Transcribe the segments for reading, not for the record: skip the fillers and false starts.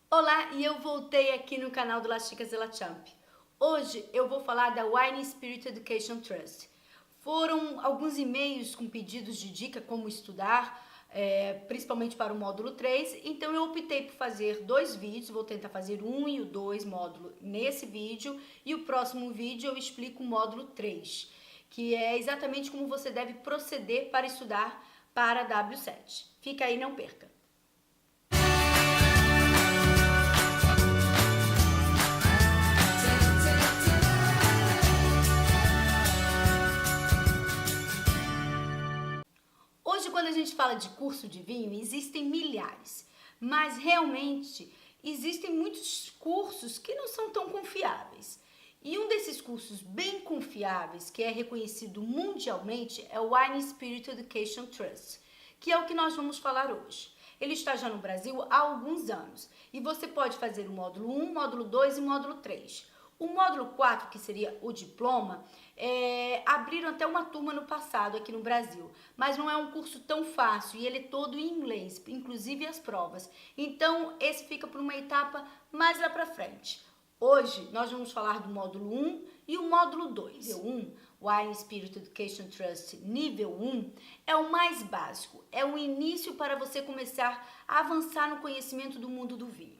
Olá, e eu voltei aqui no canal do Las Chicas de la Champ. Hoje eu vou falar da Wine Spirit Education Trust. Foram alguns e-mails com pedidos de dica como estudar, principalmente para o módulo 3, então eu optei por fazer dois vídeos, vou tentar fazer o 1 e o 2 módulo nesse vídeo, e o próximo vídeo eu explico o módulo 3, que é exatamente como você deve proceder para estudar para a W7. Fica aí, não perca! Hoje, quando a gente fala de curso de vinho, existem milhares, mas realmente existem muitos cursos que não são tão confiáveis. E um desses cursos bem confiáveis, que é reconhecido mundialmente, é o Wine Spirit Education Trust, que é o que nós vamos falar hoje. Ele está já no Brasil há alguns anos e você pode fazer o módulo 1, módulo 2 e módulo 3. O módulo 4, que seria o diploma, abriram até uma turma no passado aqui no Brasil, mas não é um curso tão fácil e ele é todo em inglês, inclusive as provas. Então, esse fica por uma etapa mais lá pra frente. Hoje, nós vamos falar do módulo 1 e o módulo 2. Nível 1, Wine Spirit Education Trust nível 1, é o mais básico, é o início para você começar a avançar no conhecimento do mundo do vinho.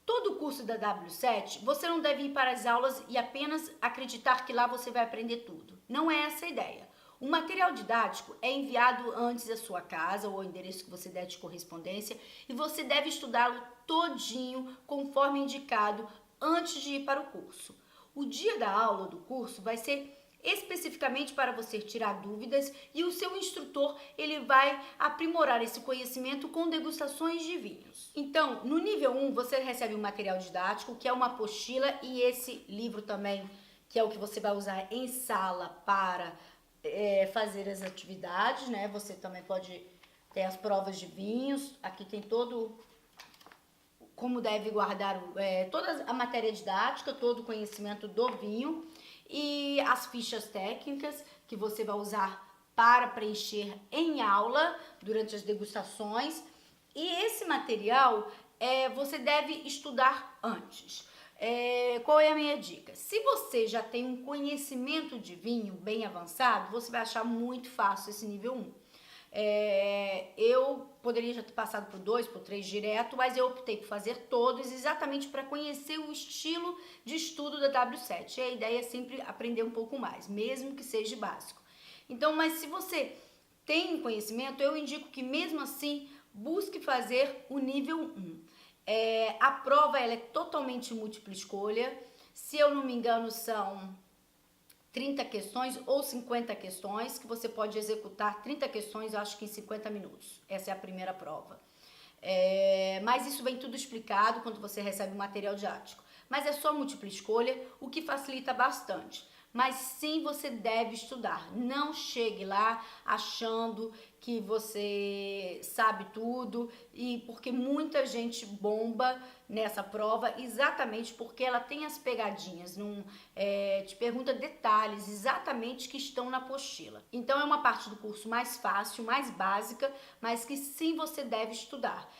Todo o curso da W7, você não deve ir para as aulas e apenas acreditar que lá você vai aprender tudo. Não é essa a ideia. O material didático é enviado antes à sua casa ou ao endereço que você der de correspondência e você deve estudá-lo todinho conforme indicado antes de ir para o curso. O dia da aula do curso vai ser especificamente para você tirar dúvidas e o seu instrutor ele vai aprimorar esse conhecimento com degustações de vinhos. Então, no nível 1 você recebe um material didático, que é uma apostila, e esse livro também, que é o que você vai usar em sala para fazer as atividades, né? Você também pode ter as provas de vinhos, aqui tem todo como deve guardar toda a matéria didática, todo o conhecimento do vinho e as fichas técnicas que você vai usar para preencher em aula durante as degustações. E esse material você deve estudar antes. Qual é a minha dica? Se você já tem um conhecimento de vinho bem avançado, você vai achar muito fácil esse nível 1. Eu poderia já ter passado por 2, por 3 direto, mas eu optei por fazer todos exatamente para conhecer o estilo de estudo da W7. E a ideia é sempre aprender um pouco mais, mesmo que seja básico. Então, mas se você tem conhecimento, eu indico que mesmo assim busque fazer o nível 1. A prova ela é totalmente múltipla escolha. Se eu não me engano, são 30 questões ou 50 questões, que você pode executar 30 questões, eu acho que em 50 minutos. Essa é a primeira prova. Mas isso vem tudo explicado quando você recebe o material didático. Mas é só múltipla escolha, o que facilita bastante. Mas sim, você deve estudar. Não chegue lá achando que você sabe tudo, e porque muita gente bomba nessa prova exatamente porque ela tem as pegadinhas, te pergunta detalhes exatamente que estão na apostila. Então é uma parte do curso mais fácil, mais básica, mas que sim você deve estudar.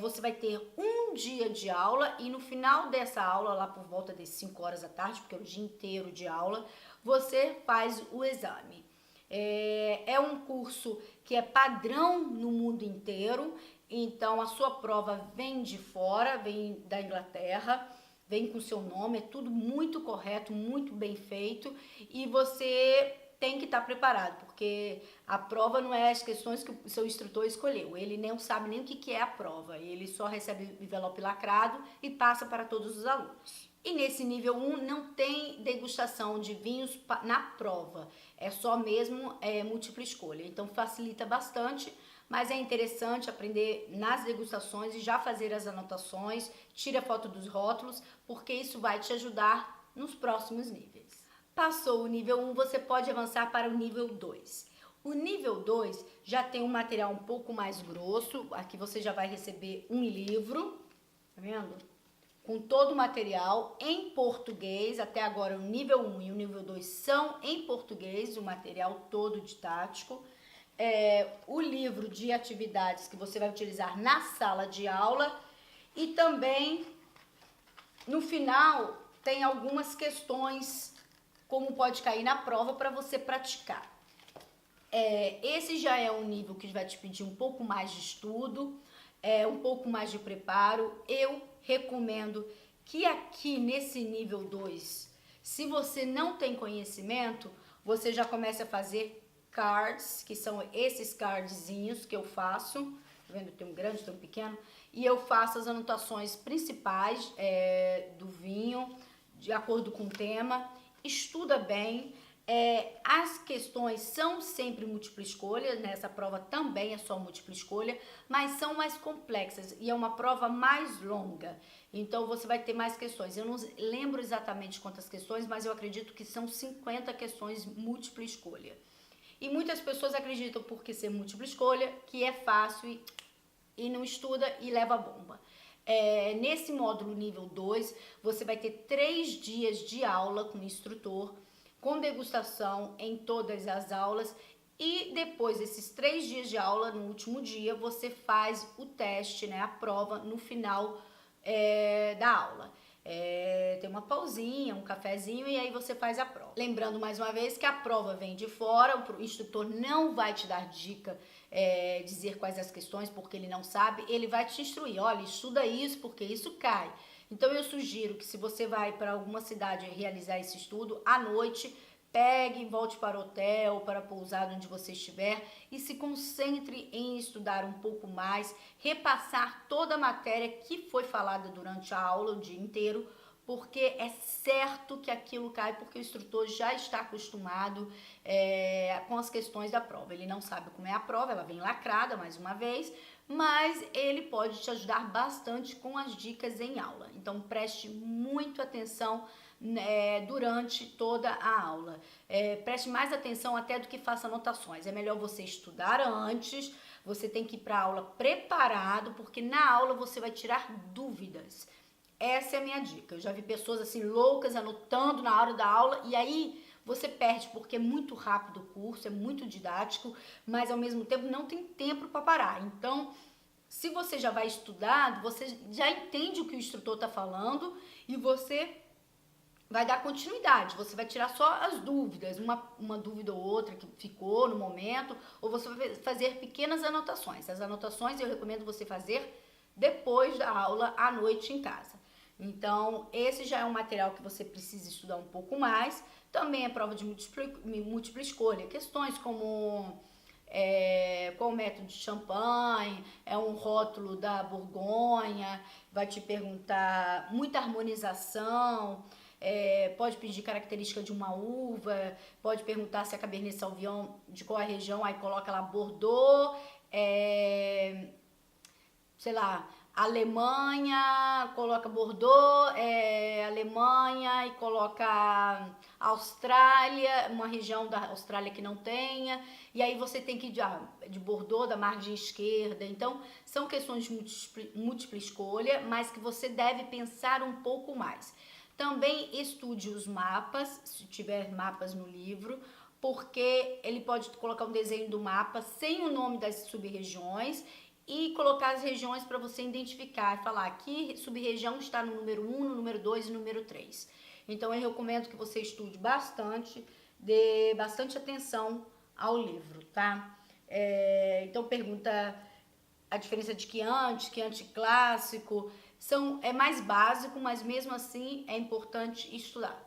Você vai ter um dia de aula e no final dessa aula, lá por volta das 5 horas da tarde, porque é o dia inteiro de aula, você faz o exame. É um curso que é padrão no mundo inteiro, então a sua prova vem de fora, vem da Inglaterra, vem com seu nome, é tudo muito correto, muito bem feito, e você tem que estar preparado, porque a prova não é as questões que o seu instrutor escolheu, ele não sabe nem o que é a prova, ele só recebe o envelope lacrado e passa para todos os alunos. E nesse nível 1 não tem degustação de vinhos na prova, é só mesmo múltipla escolha, então facilita bastante, mas é interessante aprender nas degustações e já fazer as anotações, tira foto dos rótulos, porque isso vai te ajudar nos próximos níveis. Passou o nível 1, você pode avançar para o nível 2. O nível 2 já tem um material um pouco mais grosso, aqui você já vai receber um livro, tá vendo? Com todo o material em português. Até agora o nível 1 e o nível 2 são em português, o material todo didático. O livro de atividades que você vai utilizar na sala de aula e também No final, tem algumas questões como pode cair na prova para você praticar. Esse já é um nível que vai te pedir um pouco mais de estudo, um pouco mais de preparo. Eu recomendo que aqui nesse nível 2, se você não tem conhecimento, você já comece a fazer cards, que são esses cardzinhos que eu faço. Tá vendo? Tem um grande, tem um pequeno. E eu faço as anotações principais do vinho, de acordo com o tema. Estuda bem. As questões são sempre múltipla escolha, nessa prova também é só múltipla escolha, mas são mais complexas e é uma prova mais longa, então você vai ter mais questões. Eu não lembro exatamente quantas questões, mas eu acredito que são 50 questões múltipla escolha. E muitas pessoas acreditam, porque ser múltipla escolha, que é fácil e não estuda e leva bomba. Nesse módulo nível 2, você vai ter 3 dias de aula com o instrutor, com degustação em todas as aulas, e depois desses 3 dias de aula, no último dia, você faz o teste, né, a prova no final da aula. Tem uma pausinha, um cafezinho e aí você faz a prova. Lembrando mais uma vez que a prova vem de fora, o instrutor não vai te dar dica, dizer quais as questões, porque ele não sabe, ele vai te instruir, olha, estuda isso porque isso cai. Então eu sugiro que se você vai para alguma cidade realizar esse estudo, à noite, pegue e volte para o hotel, para a pousada onde você estiver e se concentre em estudar um pouco mais, repassar toda a matéria que foi falada durante a aula o dia inteiro, porque é certo que aquilo cai, porque o instrutor já está acostumado com as questões da prova. Ele não sabe como é a prova, ela vem lacrada mais uma vez, mas ele pode te ajudar bastante com as dicas em aula. Então preste muito atenção durante toda a aula. Preste mais atenção até do que faça anotações. É melhor você estudar antes, você tem que ir para a aula preparado, porque na aula você vai tirar dúvidas. Essa é a minha dica. Eu já vi pessoas assim loucas anotando na hora da aula e aí você perde, porque é muito rápido o curso, é muito didático, mas ao mesmo tempo não tem tempo para parar. Então, se você já vai estudado, você já entende o que o instrutor está falando e você vai dar continuidade. Você vai tirar só as dúvidas, uma dúvida ou outra que ficou no momento, ou você vai fazer pequenas anotações. As anotações eu recomendo você fazer depois da aula, à noite em casa. Então, esse já é um material que você precisa estudar um pouco mais. Também é prova de múltipla escolha. Questões como qual o método de champanhe, um rótulo da Borgonha, vai te perguntar muita harmonização, pode pedir característica de uma uva, pode perguntar se é Cabernet Sauvignon, de qual a região, aí coloca lá Bordeaux, sei lá, Alemanha, coloca Bordeaux, Alemanha, e coloca Austrália, uma região da Austrália que não tenha, e aí você tem que ir de Bordeaux, da margem esquerda. Então, são questões de múltipla escolha, mas que você deve pensar um pouco mais. Também estude os mapas, se tiver mapas no livro, porque ele pode colocar um desenho do mapa sem o nome das sub-regiões e colocar as regiões para você identificar, falar que sub-região está no número 1, no número 2 e no número 3. Então eu recomendo que você estude bastante, dê bastante atenção ao livro, tá? Então pergunta a diferença de Chianti clássico, é mais básico, mas mesmo assim é importante estudar.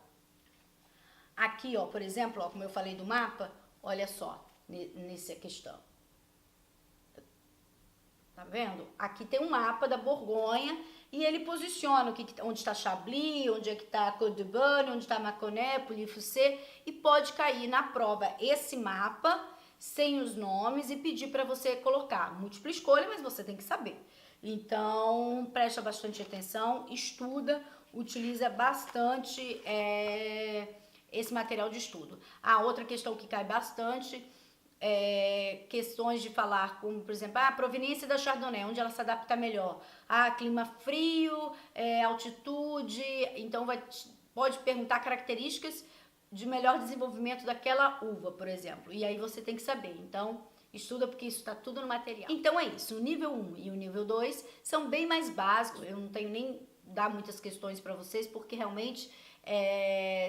Aqui, ó, por exemplo, ó, como eu falei do mapa, olha só nessa questão. Tá vendo? Aqui tem um mapa da Borgonha e ele posiciona onde está Chablis, onde é que está Côte de Beaune, onde está Mâconnais, Pouilly-Fuissé, e pode cair na prova esse mapa sem os nomes e pedir para você colocar múltipla escolha, mas você tem que saber. Então, presta bastante atenção, estuda, utiliza bastante esse material de estudo. A outra questão que cai bastante questões de falar, como por exemplo, a proveniência da Chardonnay, onde ela se adapta melhor. Clima frio, altitude, então pode perguntar características de melhor desenvolvimento daquela uva, por exemplo. E aí você tem que saber. Então, estuda porque isso está tudo no material. Então é isso, o nível 1 e o nível 2 são bem mais básicos, eu não tenho nem dar muitas questões para vocês, porque realmente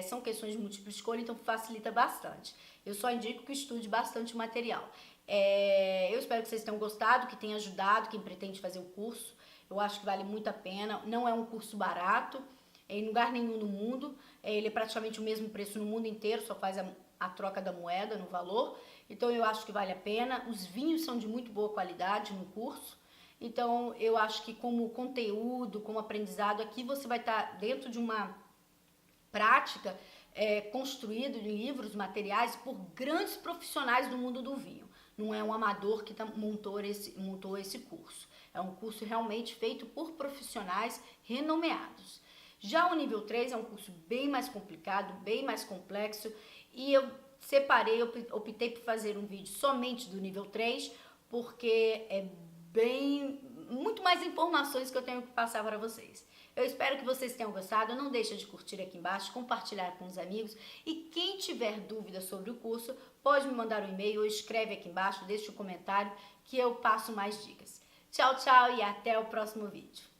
são questões de múltipla escolha, então facilita bastante. Eu só indico que estude bastante o material. Eu espero que vocês tenham gostado, que tenha ajudado quem pretende fazer o curso. Eu acho que vale muito a pena. Não é um curso barato, em lugar nenhum no mundo. Ele é praticamente o mesmo preço no mundo inteiro, só faz a troca da moeda no valor. Então eu acho que vale a pena. Os vinhos são de muito boa qualidade no curso. Então eu acho que como conteúdo, como aprendizado, aqui você vai estar dentro de uma prática construído em livros, materiais por grandes profissionais do mundo do vinho. Não é um amador que montou esse curso. É um curso realmente feito por profissionais renomeados. Já o nível 3 é um curso bem mais complicado, bem mais complexo, e eu optei por fazer um vídeo somente do nível 3, porque muito mais informações que eu tenho que passar para vocês. Eu espero que vocês tenham gostado. Não deixa de curtir aqui embaixo, compartilhar com os amigos. E quem tiver dúvidas sobre o curso, pode me mandar um e-mail ou escreve aqui embaixo, deixa um comentário que eu passo mais dicas. Tchau, tchau e até o próximo vídeo.